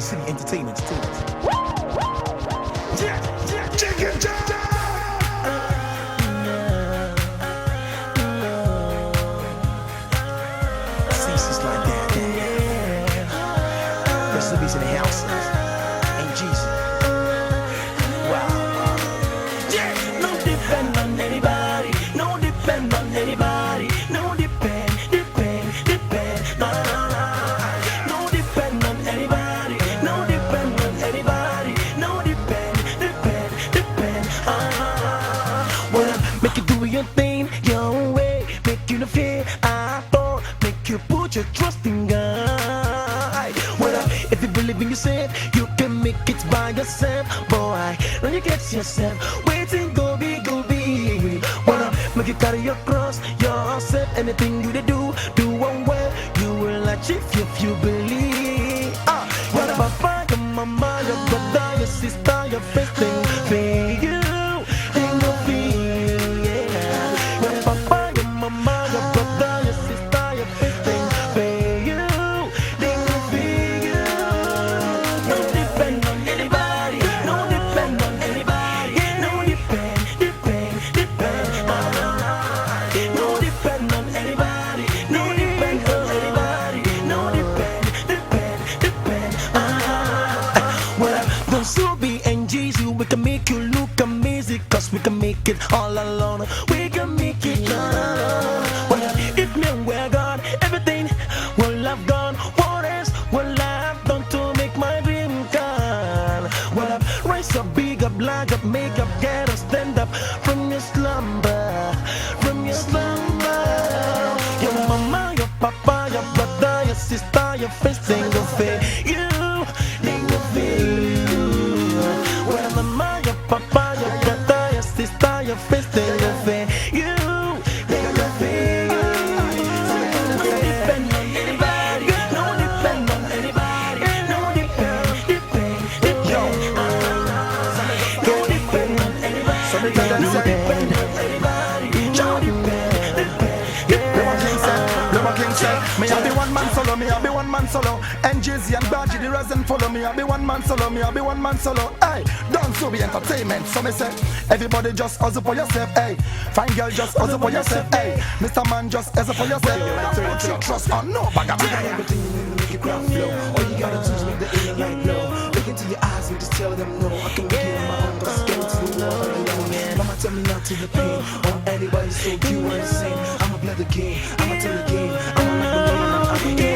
City Entertainment. Ceases like that. Recipes in the house. Ain't Jesus. Wow. No depend on anybody. No depend on anybody. No depend. No, no, no. No depend on anybody. No depend on anybody. No depend. Well, make you do your thing your way. Make you no fear. I thought make you put your trust in God. Well, if you believe in yourself, you can make it by yourself. Boy, when you get yourself, waiting go be. Well, make you carry your cross yourself. Anything you do one well, you will achieve if you believe. What about your mama, your brother, your sister, your best thing for you? They go feel, yeah. What about your mama, your brother, your sister, your best thing for you? They go feel. No depend on anybody. No depend on anybody. No depend. No depend on anybody. No depend on anybody. No depend. Well, those who be NGs, we can make you look amazing. Cause we can make it all alone. We can make it all alone. Well, if me and we're gone, everything will have gone. What else will I have done to make my dream come? Well, I've rise up, big up, lag up, make up, get up, stand up from your slumber. Your mama, your papa, your brother, your sister, your face, they go fail you. They go fail you. Well, mama, your papa, your brother, your sister, your face, they go fail you. They go fail you. No depend on anybody. No depend on anybody. No depend. No depend on anybody. No depend on anybody. No Me I be one man solo, me I be one man solo. NGZ and Baji the resin follow me. I be one man solo, me I be one man solo. Hey, don't so be entertainment. So me say, everybody just hustle for yourself. Hey, fine girl just hustle for yourself. Hey, Mr. Man just hustle for yourself. Don't put your trust on no bag of Everything you need to make your crowd flow. All you gotta do is make the inner light glow. Look into your eyes and just tell them no. I can make it on my own, but I get into the world alone. Mama tell me not to the pain. On anybody so you insane. I'ma play the game. I'ma tell the game. I'ma make the game.